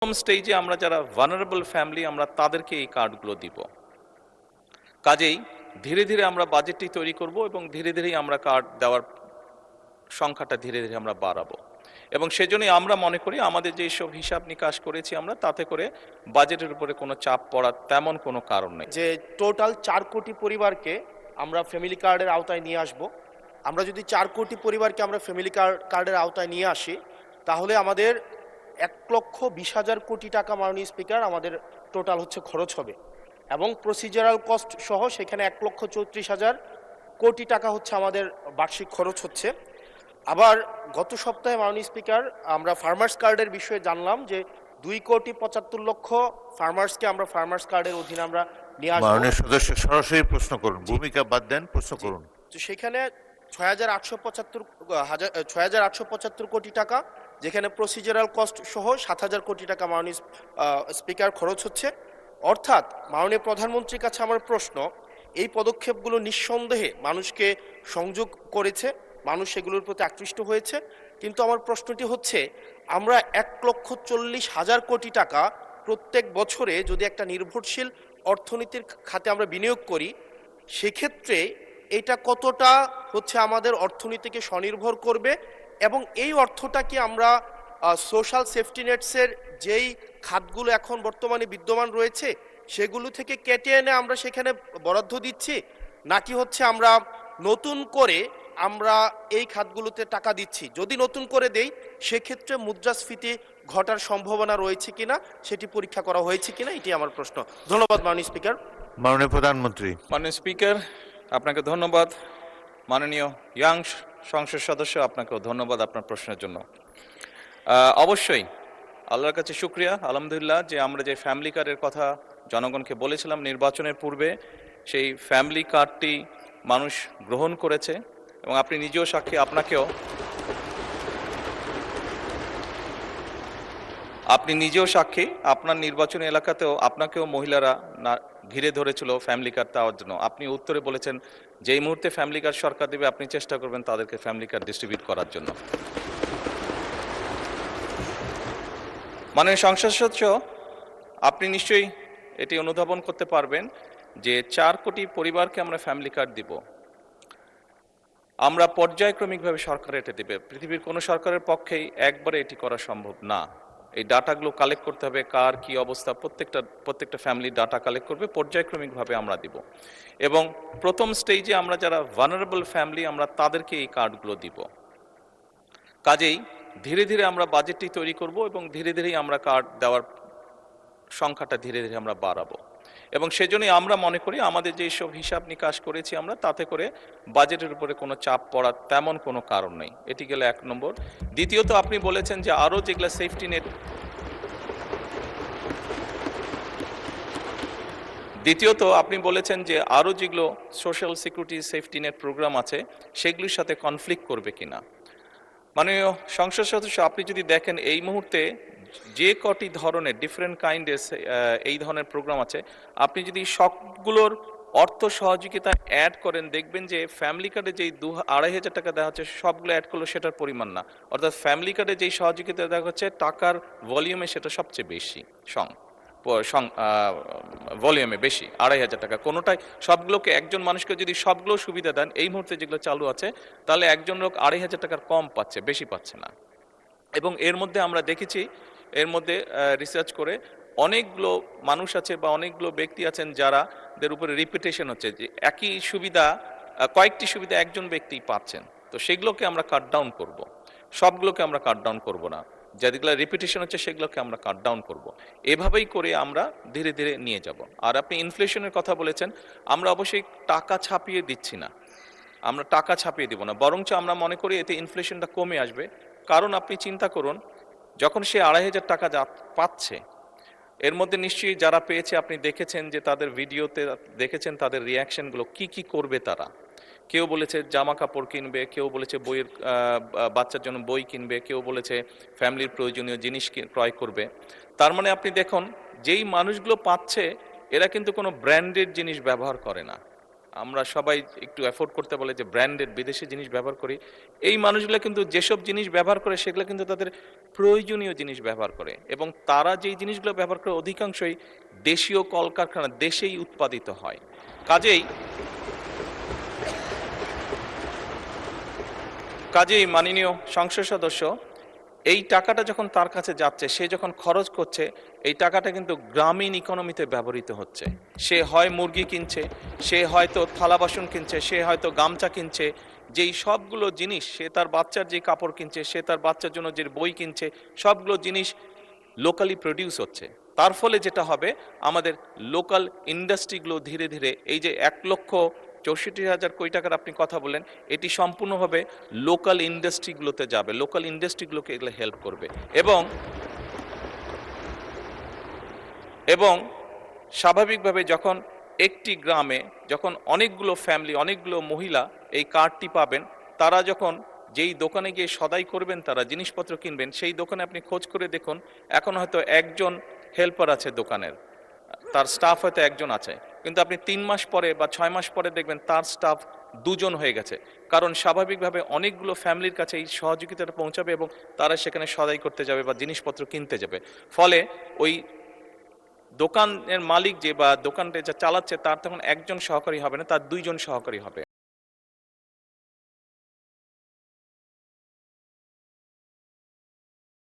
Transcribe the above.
প্রথম স্টেজে আমরা যারা ভালনারেবল ফ্যামিলি আমরা তাদেরকে এই কার্ডগুলো দিব। কাজেই ধীরে ধীরে আমরা বাজেটটি তৈরি করব এবং ধীরে ধীরেই আমরা কার্ড দেওয়ার সংখ্যাটা ধীরে ধীরে আমরা বাড়াবো এবং সেজন্যই আমরা মনে করি আমাদের যে সব হিসাব নিকাশ করেছি আমরা তাতে করে বাজেটের উপরে কোনো চাপ পড়ার তেমন কোনো কারণ নেই। যে টোটাল 4 কোটি পরিবারকে আমরা ফ্যামিলি কার্ডের আওতায় নিয়ে আসব। আমরা যদি 4 কোটি পরিবারকে আমরা ফ্যামিলি কার্ডের আওতায় নিয়ে আসি তাহলে আমাদের 1,20,000 কোটি টাকা মাননীয় স্পিকার আমাদের টোটাল হচ্ছে খরচ হবে এবং প্রসিজারাল কস্ট সহ সেখানে 1,34,000 কোটি টাকা হচ্ছে আমাদের বার্ষিক খরচ হচ্ছে। আবার গত সপ্তাহে মাননীয় স্পিকার আমরা ফার্মার্স কার্ডের বিষয়ে জানলাম যে 2,75,00,000 ফার্মার্সকে আমরা ফার্মার্স কার্ডের অধীনে আমরা নিয়ে আসবো। মাননীয় সদস্য সরাসরি প্রশ্ন করুন, ভূমিকা বাদ দেন, প্রশ্ন করুন। তো সেখানে 6,875 কোটি টাকা, যেখানে প্রসিজারাল কস্ট সহ 7,000 কোটি টাকা মাননীয় স্পিকার খরচ হচ্ছে। অর্থাৎ মাননীয় প্রধানমন্ত্রীর কাছে আমার প্রশ্ন, এই পদক্ষেপগুলো নিঃসন্দেহে মানুষকে সংযোগ করেছে, মানুষ সেগুলোর প্রতি আকৃষ্ট হয়েছে, কিন্তু আমার প্রশ্নটি হচ্ছে আমরা 1,40,000 কোটি টাকা প্রত্যেক বছরে যদি একটা নির্ভরশীল অর্থনীতির খাতে আমরা বিনিয়োগ করি, সেক্ষেত্রে এটা কতটা হচ্ছে আমাদের অর্থনীতিকে স্বনির্ভর করবে এবং এই অর্থটাকে আমরা সোশ্যাল সেফটি নেটসের যেই খাতগুলো এখন বর্তমানে বিদ্যমান রয়েছে সেগুলো থেকে কেটে এনে আমরা সেখানে বরাদ্দ দিচ্ছি, নাকি হচ্ছে আমরা নতুন করে আমরা এই খাতগুলোতে টাকা দিচ্ছি? যদি নতুন করে দেই সেক্ষেত্রে মুদ্রাস্ফীতি ঘটার সম্ভাবনা রয়েছে কিনা সেটি পরীক্ষা করা হয়েছে কিনা, এটি আমার প্রশ্ন। ধন্যবাদ মাননীয় স্পিকার। মাননীয় প্রধানমন্ত্রী। মাননীয় স্পিকার, আপনাকে ধন্যবাদ। মাননীয় ইয়াং সংসদ সদস্য, আপনাকেও ধন্যবাদ আপনার প্রশ্নের জন্য। অবশ্যই আল্লাহর কাছে শুকরিয়া, আলহামদুলিল্লাহ, যে আমরা যে ফ্যামিলি কার্ডের কথা জনগণকে বলেছিলাম নির্বাচনের পূর্বে, সেই ফ্যামিলি কার্ডটি মানুষ গ্রহণ করেছে এবং আপনি নিজেও সাক্ষী, আপনি নিজেও সাক্ষী, আপনার নির্বাচনী এলাকাতেও আপনাকেও মহিলারা ঘিরে ধরেছিল ফ্যামিলি কার্ড দেওয়ার জন্য। আপনি উত্তরে বলেছেন যে এই মুহূর্তে ফ্যামিলি কার্ড সরকার দেবে, আপনি চেষ্টা করবেন তাদেরকে ফ্যামিলি কার্ড ডিস্ট্রিবিউট করার জন্য। মাননীয় সংসদ সদস্য, আপনি নিশ্চয়ই এটি অনুধাবন করতে পারবেন যে 4 কোটি পরিবারকে আমরা ফ্যামিলি কার্ড দিব। আমরা পর্যায়ক্রমিকভাবে সরকার এটা দেবে। পৃথিবীর কোনো সরকারের পক্ষেই একবারে এটি করা সম্ভব না। এই ডাটাগুলো কালেক্ট করতে হবে, কার কি অবস্থা, প্রত্যেকটা ফ্যামিলির ডাটা কালেক্ট করবে, পর্যায়ক্রমিকভাবে আমরা দিব এবং প্রথম স্টেজে আমরা যারা ভালনারেবল ফ্যামিলি আমরা তাদেরকে এই কার্ডগুলো দিব। কাজেই ধীরে ধীরে আমরা বাজেটটি তৈরি করব এবং ধীরে ধীরেই আমরা কার্ড দেওয়ার সংখ্যাটা ধীরে ধীরে আমরা বাড়াবো এবং সেজন্যই আমরা মনে করি আমাদের যে সব হিসাব নিকাশ করেছি আমরা তাতে করে বাজেটের উপরে কোনো চাপ পড়ার তেমন কোনো কারণ নেই। এটি গেল 1 নম্বর। দ্বিতীয়ত, আপনি বলেছেন যে আরও যেগুলো সেফটি নেট, যেগুলো social security safety net program আছে সেগুলির সাথে কনফ্লিক্ট করবে কিনা। মাননীয় সংসদ সদস্য, আপনি যদি দেখেন এই মুহূর্তে যে কটি ধরনের ডিফারেন্ট কাইন্ডের এই ধরনের প্রোগ্রাম আছে, আপনি যদি সবগুলোর অর্থ সহযোগিতা অ্যাড করেন দেখবেন যে ফ্যামিলি কার্ডে যেই 2,500 টাকা দেওয়া হচ্ছে সবগুলো অ্যাড করলেও সেটার পরিমাণ না। অর্থাৎ ফ্যামিলি কার্ডে যেই সহযোগিতা দেওয়া হচ্ছে টাকার ভলিউমে সেটা সবচেয়ে বেশি, ভলিউমে বেশি, 2,500 টাকা কোনোটাই। সবগুলোকে একজন মানুষকে যদি সবগুলো সুবিধা দেন এই মুহূর্তে যেগুলো চালু আছে, তাহলে একজন লোক 2,500 টাকার কম পাচ্ছে, বেশি পাচ্ছে না। এবং এর মধ্যে আমরা দেখেছি, এর মধ্যে রিসার্চ করে অনেকগুলো মানুষ আছে বা অনেকগুলো ব্যক্তি আছেন যাদের উপরে রিপিটেশন হচ্ছে, যে একই সুবিধা কয়েকটি সুবিধা একজন ব্যক্তি পাচ্ছেন। তো সেগুলোকে আমরা কাট ডাউন করব, সবগুলোকে আমরা কাট ডাউন করব না, যেগুলো রিপিটেশন হচ্ছে সেগুলোকে আমরা কাট ডাউন করব। এভাবেই করে আমরা ধীরে ধীরে নিয়ে যাব। আর আপনি ইনফ্লেশনের কথা বলেছেন, আমরা অবশ্যই টাকা ছাপিয়ে দিচ্ছি না, আমরা টাকা ছাপিয়ে দিব না, বরঞ্চ আমরা মনে করি এতে ইনফ্লেশনটা কমে আসবে। কারণ আপনি চিন্তা করুন, যখন সে 2,500 টাকা পাচ্ছে, এর মধ্যে নিশ্চয়ই যারা পেয়েছে আপনি দেখেছেন যে তাদের ভিডিওতে দেখেছেন তাদের রিয়াকশনগুলো, কি করবে তারা। কেউ বলেছে জামা কাপড় কিনবে, কেউ বলেছে বাচ্চার জন্য বই কিনবে, কেউ বলেছে ফ্যামিলির প্রয়োজনীয় জিনিস ক্রয় করবে। তার মানে আপনি দেখুন, যেই মানুষগুলো পাচ্ছে এরা কিন্তু কোনো ব্র্যান্ডেড জিনিস ব্যবহার করে না, আমরা সবাই একটু অ্যাফোর্ড করতে বলে যে ব্র্যান্ডেড বিদেশি জিনিস ব্যবহার করি। এই মানুষগুলো কিন্তু যেসব জিনিস ব্যবহার করে সেগুলো কিন্তু তাদের প্রয়োজনীয় জিনিস ব্যবহার করে, এবং তারা যেই জিনিসগুলো ব্যবহার করে অধিকাংশই দেশীয় কলকারখানা দেশেই উৎপাদিত হয়। কাজেই মাননীয় সংসদ সদস্য, এই টাকাটা যখন তার কাছে যাচ্ছে, সে যখন খরচ করছে, এই টাকাটা কিন্তু গ্রামীণ ইকোনমিতে ব্যবহৃত হচ্ছে। সে হয় মুরগি কিনছে, সে হয়তো থালা বাসন কিনছে, সে হয়তো গামছা কিনছে, যেই সবগুলো জিনিস, সে তার বাচ্চার যে কাপড় কিনছে, সে তার বাচ্চার জন্য যে বই কিনছে, সবগুলো জিনিস লোকালি প্রডিউস হচ্ছে। তার ফলে যেটা হবে, আমাদের লোকাল ইন্ডাস্ট্রিগুলো ধীরে ধীরে, এই যে 1,64,000 কোটি টাকার আপনি কথা বললেন, এটি সম্পূর্ণভাবে লোকাল ইন্ডাস্ট্রিগুলোতে যাবে, লোকাল ইন্ডাস্ট্রিগুলোকে এগুলো হেল্প করবে। এবং স্বাভাবিকভাবে যখন একটি গ্রামে যখন অনেকগুলো ফ্যামিলি, অনেকগুলো মহিলা এই কার্ডটি পাবেন, তারা যখন যেই দোকানে গিয়ে সদাই করবেন, তারা জিনিসপত্র কিনবেন, সেই দোকানে আপনি খোঁজ করে দেখুন, এখন হয়তো একজন হেল্পার আছে দোকানের, তার স্টাফ হয়তো একজন আছে, কিন্তু আপনি 3 মাস পরে বা 6 মাস পরে দেখবেন তার স্টাফ 2জন হয়ে গেছে। কারণ স্বাভাবিকভাবে অনেকগুলো ফ্যামিলির কাছে এই সহযোগিতাটা পৌঁছাবে এবং তারা সেখানে সদাই করতে যাবে বা জিনিসপত্র কিনতে যাবে। ফলে ওই দোকানের মালিক যে বা দোকানটা যা চালাচ্ছে, তার তখন একজন সহকারী হবে না, তার 2জন সহকারী হবে।